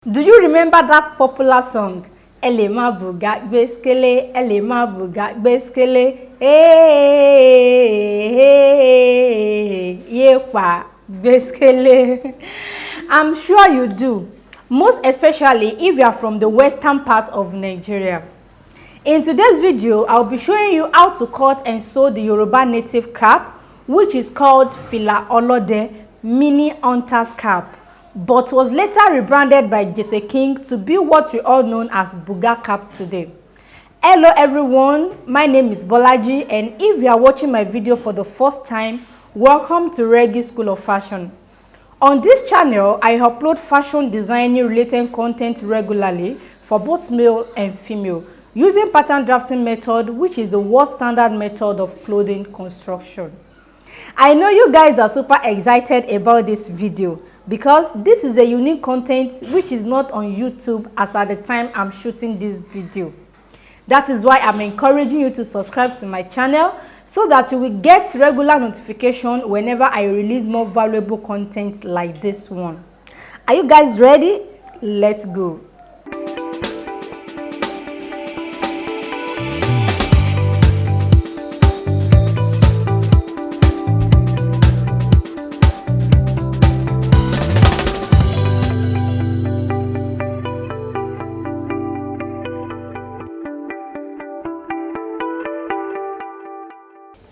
Do you remember that popular song? Elema buga gbeskele, elema buga gbeskele, yepa gbeskele. I'm sure you do, most especially if you are from the western part of Nigeria. In today's video, I'll be showing you how to cut and sew the Yoruba Native Cap, which is called Fila olode, mini hunter's cap, but was later rebranded by Jesse King to be what we all know as Buga Cap today. Hello everyone, my name is Bolaji, and if you are watching my video for the first time, welcome to Reggie School of Fashion. On this channel, I upload fashion designing related content regularly for both male and female, using pattern drafting method, which is the world standard method of clothing construction. I know you guys are super excited about this video because this is a unique content which is not on YouTube as at the time I'm shooting this video. That is why I'm encouraging you to subscribe to my channel so that you will get regular notification whenever I release more valuable content like this one. Are you guys ready? Let's go.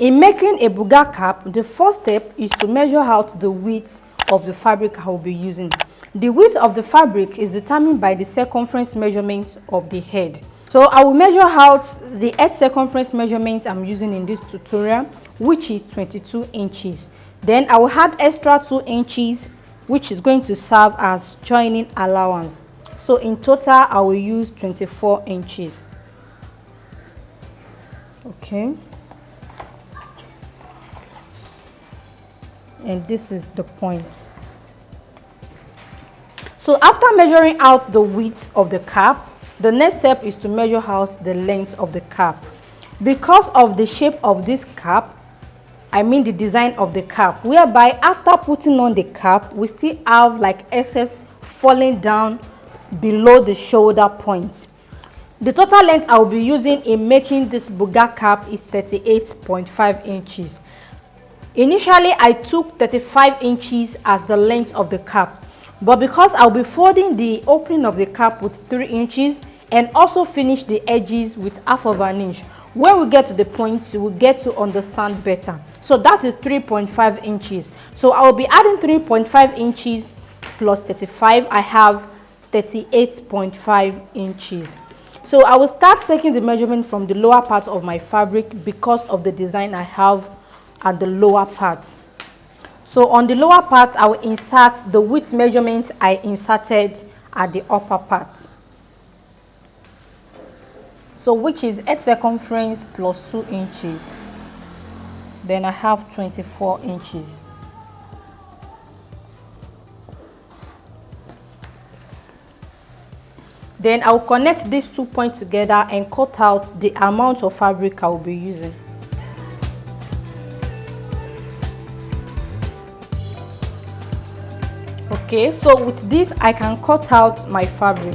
In making a Buga cap, the first step is to measure out the width of the fabric I will be using. The width of the fabric is determined by the circumference measurement of the head. So I will measure out the head circumference measurement I'm using in this tutorial, which is 22 inches. Then I will add extra 2 inches, which is going to serve as joining allowance. So in total, I will use 24 inches. Okay. And this is the point. So after measuring out the width of the cap, the next step is to measure out the length of the cap. Because of the shape of this cap, I mean the design of the cap, whereby after putting on the cap, we still have like excess falling down below the shoulder point. The total length I will be using in making this Buga cap is 38.5 inches. Initially, I took 35 inches as the length of the cap, but because I'll be folding the opening of the cap with 3 inches and also finish the edges with half of an inch, when we get to the point, you will get to understand better. So that is 3.5 inches. So I will be adding 3.5 inches plus 35. I have 38.5 inches. So I will start taking the measurement from the lower part of my fabric because of the design I have at the lower part. So on the lower part, I will insert the width measurement I inserted at the upper part. So which is head circumference plus 2 inches. Then I have 24 inches. Then I will connect these 2 points together and cut out the amount of fabric I will be using. Okay, so with this I can cut out my fabric.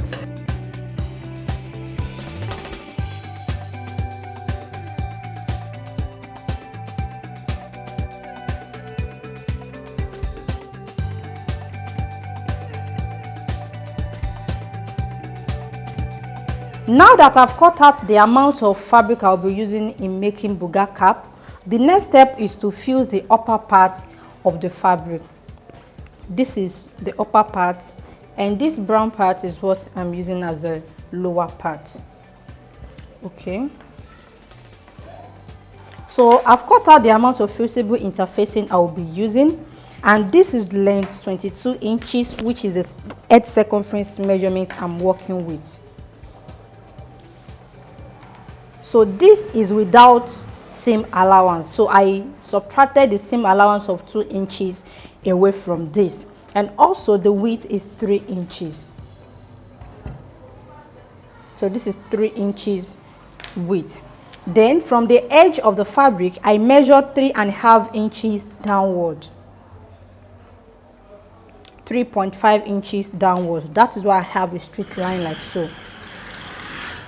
Now that I've cut out the amount of fabric I'll be using in making Buga cap, the next step is to fuse the upper part of the fabric. This is the upper part, and this brown part is what I'm using as the lower part. Okay. So I've cut out the amount of fusible interfacing I will be using, and this is length 22 inches, which is the head circumference measurement I'm working with. So this is without seam allowance. So I subtracted the seam allowance of 2 inches away from this, and also the width is 3 inches. So this is 3 inches width. Then from the edge of the fabric, I measured 3.5 inches downward. 3.5 inches downwards. That is why I have a straight line like so.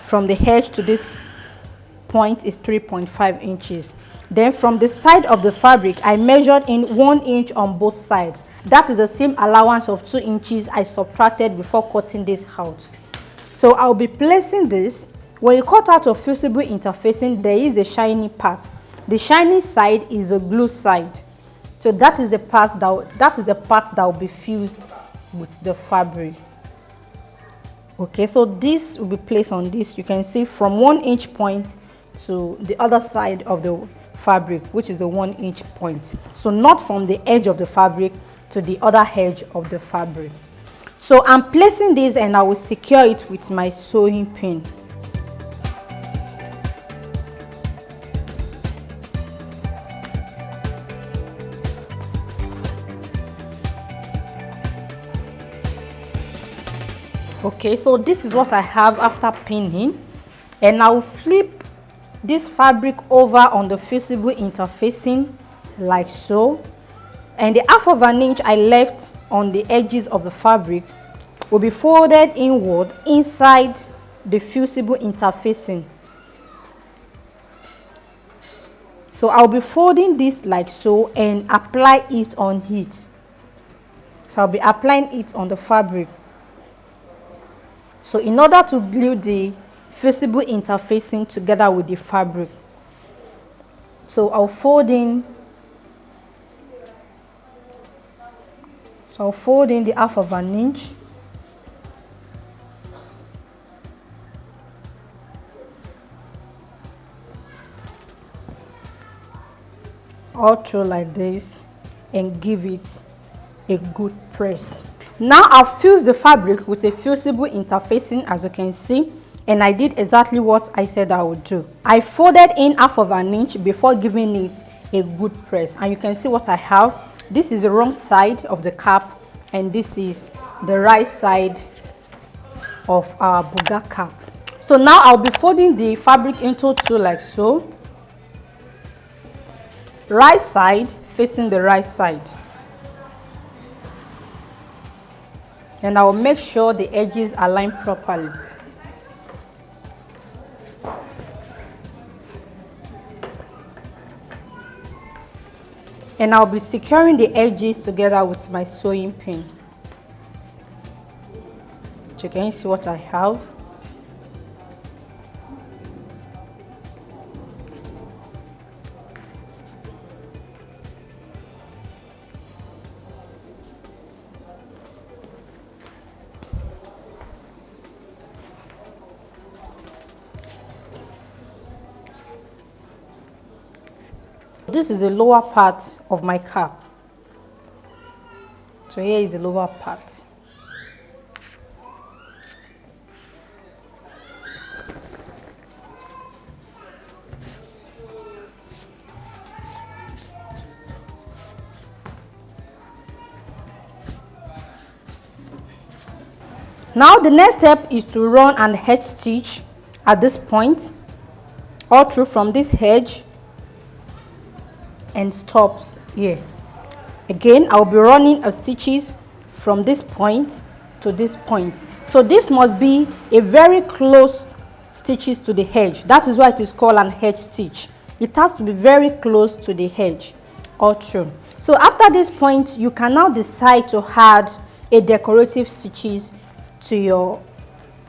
From the edge to this point is 3.5 inches. Then from the side of the fabric, I measured in 1 inch on both sides. That is the same allowance of 2 inches I subtracted before cutting this out. So I'll be placing this. When you cut out your fusible interfacing, there is a shiny part. The shiny side is a glue side. So that is the part that will be fused with the fabric. Okay, so this will be placed on this. You can see from 1 inch point to the other side of the fabric, which is the 1 inch point. So not from the edge of the fabric to the other edge of the fabric. So I'm placing this and I will secure it with my sewing pin. Okay, so this is what I have after pinning, and I will flip this fabric over on the fusible interfacing like so, and the 1/2 inch I left on the edges of the fabric will be folded inward inside the fusible interfacing. So I'll be folding this like so and apply it on it. So I'll be applying it on the fabric. So in order to glue the fusible interfacing together with the fabric, so I'll fold in the 1/2 inch. All through like this and give it a good press. Now I've fused the fabric with a fusible interfacing, as you can see, and I did exactly what I said I would do. I folded in 1/2 inch before giving it a good press, and you can see what I have. This is the wrong side of the cap and this is the right side of our buga cap. So now I'll be folding the fabric into two like so. Right side facing the right side. And I will make sure the edges align properly. And I'll be securing the edges together with my sewing pin. So you can see what I have. This is the lower part of my cap. So here is the lower part. Now the next step is to run an edge stitch at this point, all through from this edge and stops here. Again, I'll be running a stitches from this point to this point. So this must be a very close stitches to the edge. That is why it is called an edge stitch. It has to be very close to the edge all through. So after this point, you can now decide to add a decorative stitches to your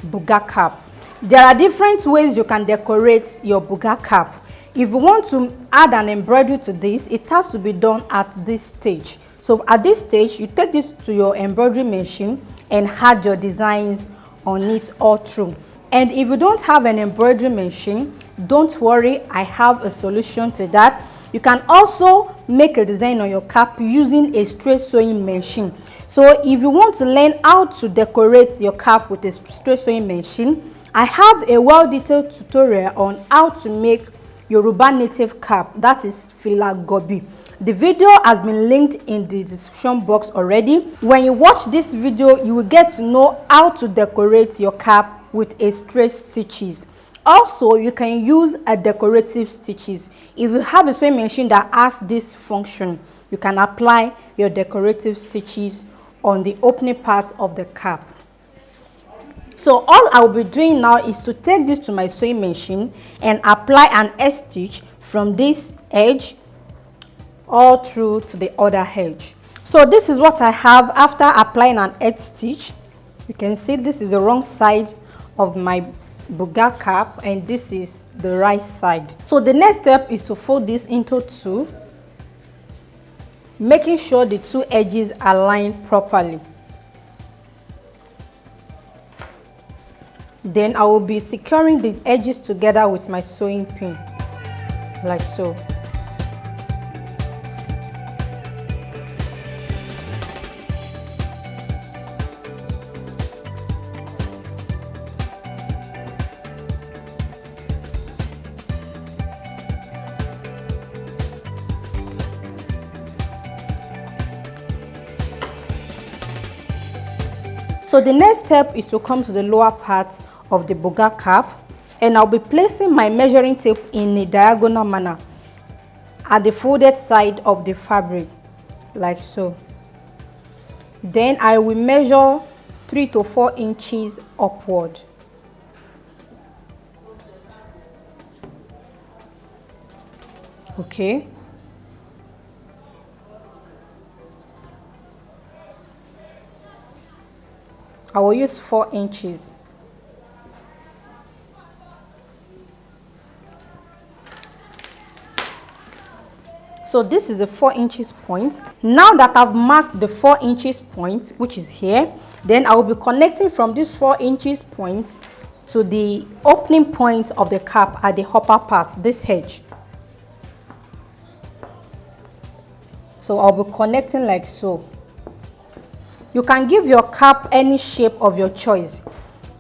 buga cap. There are different ways you can decorate your buga cap. If you want to add an embroidery to this, it has to be done at this stage. So at this stage, you take this to your embroidery machine and add your designs on it all through. And if you don't have an embroidery machine, don't worry, I have a solution to that. You can also make a design on your cap using a straight sewing machine. So if you want to learn how to decorate your cap with a straight sewing machine, I have a well-detailed tutorial on how to make Yoruba Native Cap, that is Fila Gobi. The video has been linked in the description box already. When you watch this video, you will get to know how to decorate your cap with a straight stitches. Also, you can use a decorative stitches. If you have a sewing machine that has this function, you can apply your decorative stitches on the opening part of the cap. So all I will be doing now is to take this to my sewing machine and apply an edge stitch from this edge all through to the other edge. So this is what I have after applying an edge stitch. You can see this is the wrong side of my buga cap and this is the right side. So the next step is to fold this into two, making sure the two edges align properly. Then I will be securing the edges together with my sewing pin, like so. So the next step is to come to the lower part of the buga cap, and I'll be placing my measuring tape in a diagonal manner at the folded side of the fabric, like so. Then I will measure 3 to 4 inches upward. Okay. I will use 4 inches. So this is the 4 inches point. Now that I've marked the 4 inches point, which is here, then I will be connecting from this 4 inches point to the opening point of the cap at the upper part, this edge. So I'll be connecting like so. You can give your cap any shape of your choice.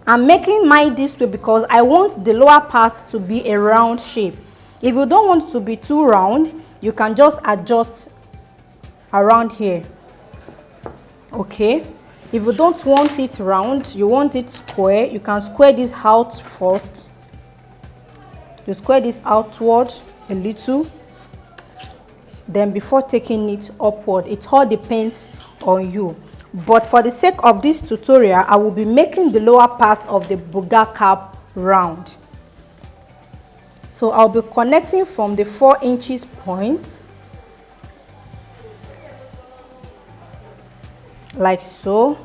I'm making mine this way because I want the lower part to be a round shape. If you don't want it to be too round, you can just adjust around here. Okay. If you don't want it round, you want it square, you can square this out first. You square this outward a little. Then before taking it upward, it all depends on you. But for the sake of this tutorial, I will be making the lower part of the buga cap round. So I'll be connecting from the 4 inches point, like so.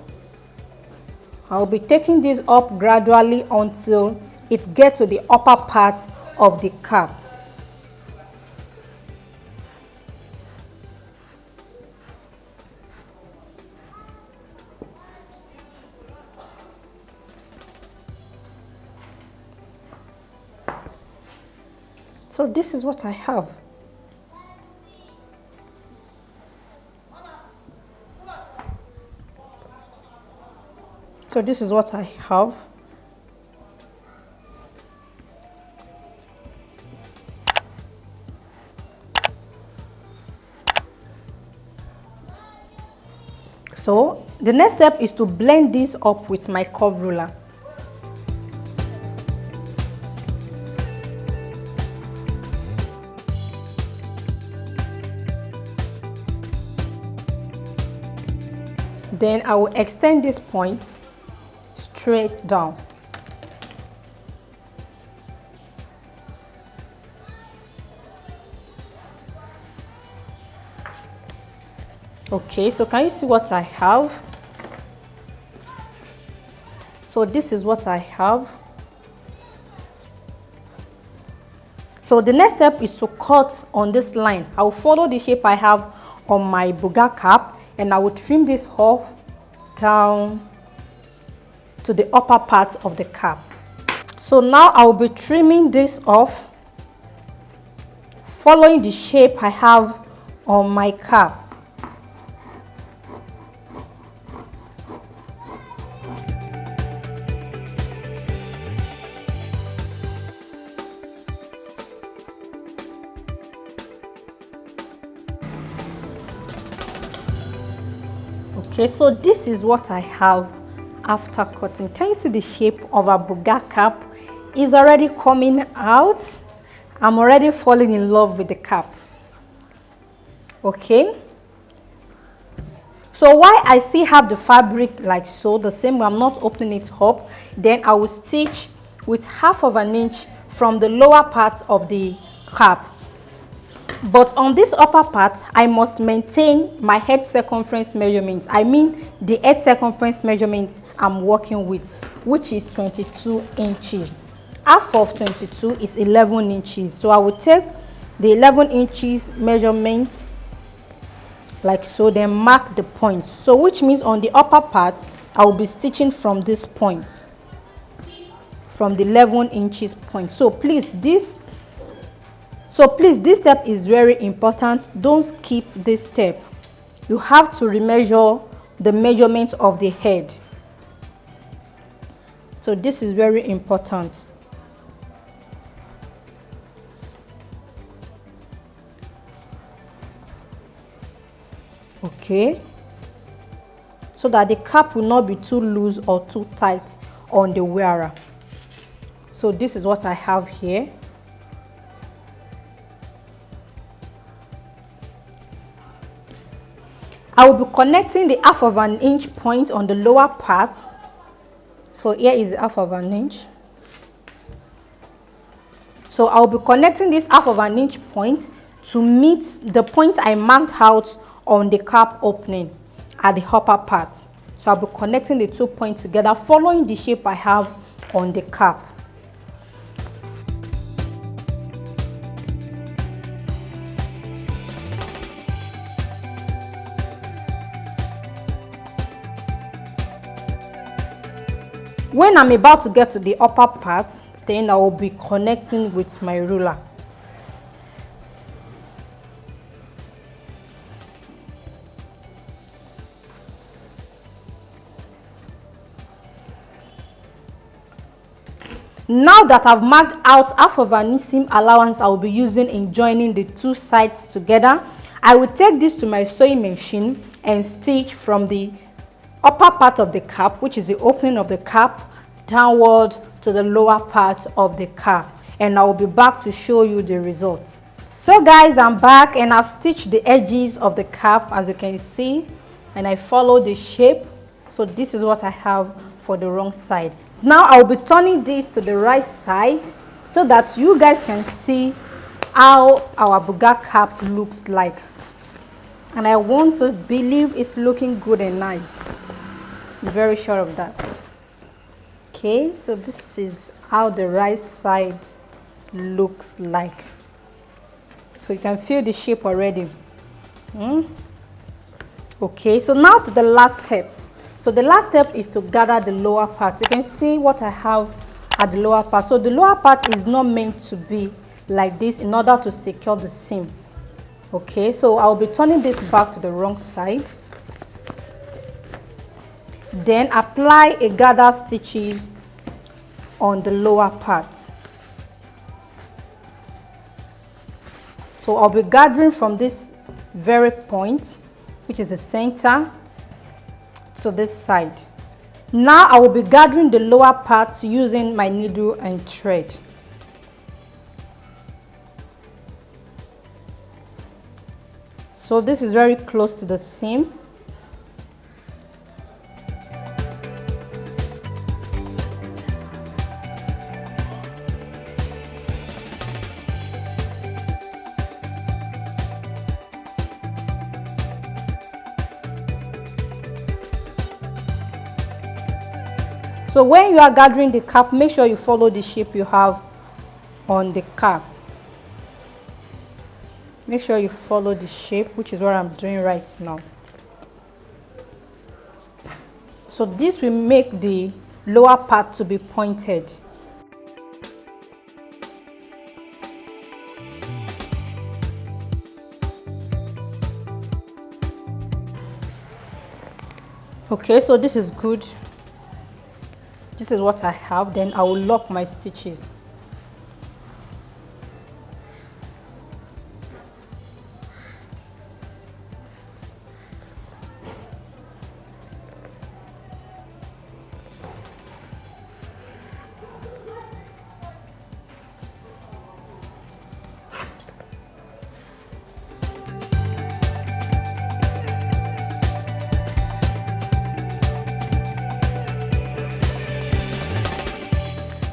I'll be taking this up gradually until it gets to the upper part of the cap. So this is what I have. So this is what I have. So the next step is to blend this up with my curve ruler. Then I will extend this point straight down. Okay, so can you see what I have? So this is what I have. So the next step is to cut on this line. I will follow the shape I have on my buga cap, and I will trim this off down to the upper part of the cap. So now I will be trimming this off, following the shape I have on my cap. Okay, so this is what I have after cutting. Can you see the shape of a buga cap is already coming out? I'm already falling in love with the cap. Okay, So while I still have the fabric like so, the same way, I'm not opening it up, then I will stitch with 1/2 inch from the lower part of the cap. But on this upper part, I must maintain my head circumference measurements. I mean the head circumference measurements I'm working with, which is 22 inches. Half of 22 is 11 inches. So I will take the 11 inches measurement like so, then mark the point. So which means on the upper part, I will be stitching from this point, from the 11 inches point. So please, this step is very important. Don't skip this step. You have to remeasure the measurement of the head. So this is very important. Okay, so that the cap will not be too loose or too tight on the wearer. So this is what I have here. I will be connecting the 1/2 inch point on the lower part. So here is the 1/2 inch. So I will be connecting this 1/2 inch point to meet the point I marked out on the cap opening at the upper part. So I'll be connecting the 2 points together, following the shape I have on the cap. When I'm about to get to the upper part, then I will be connecting with my ruler. Now that I've marked out 1/2 inch seam allowance I will be using in joining the two sides together, I will take this to my sewing machine and stitch from the upper part of the cap, which is the opening of the cap, downward to the lower part of the cap, and I will be back to show you the results. So guys, I'm back and I've stitched the edges of the cap, as you can see, and I follow the shape. So this is what I have for the wrong side. Now I'll be turning this to the right side so that you guys can see how our buga cap looks like. And I want to believe it's looking good and nice. I'm very sure of that. Okay, so this is how the right side looks like. So you can feel the shape already. Okay, so now to the last step. So the last step is to gather the lower part. You can see what I have at the lower part. So the lower part is not meant to be like this in order to secure the seam. Okay, so I'll be turning this back to the wrong side. Then apply a gather stitches on the lower part. So I'll be gathering from this very point, which is the center, to this side. Now I will be gathering the lower part using my needle and thread. So this is very close to the seam. So when you are gathering the cap, make sure you follow the shape you have on the cap. Make sure you follow the shape, which is what I'm doing right now. So this will make the lower part to be pointed. Okay, so this is good. This is what I have. Then I will lock my stitches.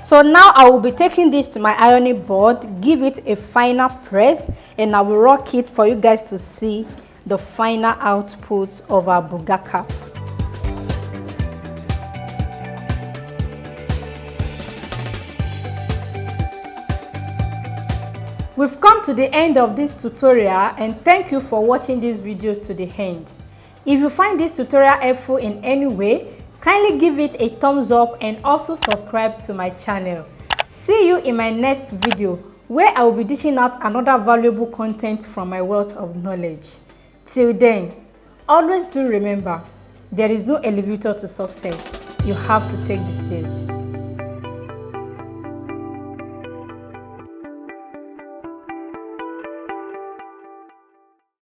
So now I will be taking this to my ironing board, give it a final press, and I will rock it for you guys to see the final output of our buga cap. We've come to the end of this tutorial, and thank you for watching this video to the end. If you find this tutorial helpful in any way, kindly give it a thumbs up and also subscribe to my channel. See you in my next video, where I will be dishing out another valuable content from my wealth of knowledge. Till then, always do remember, there is no elevator to success. You have to take the stairs.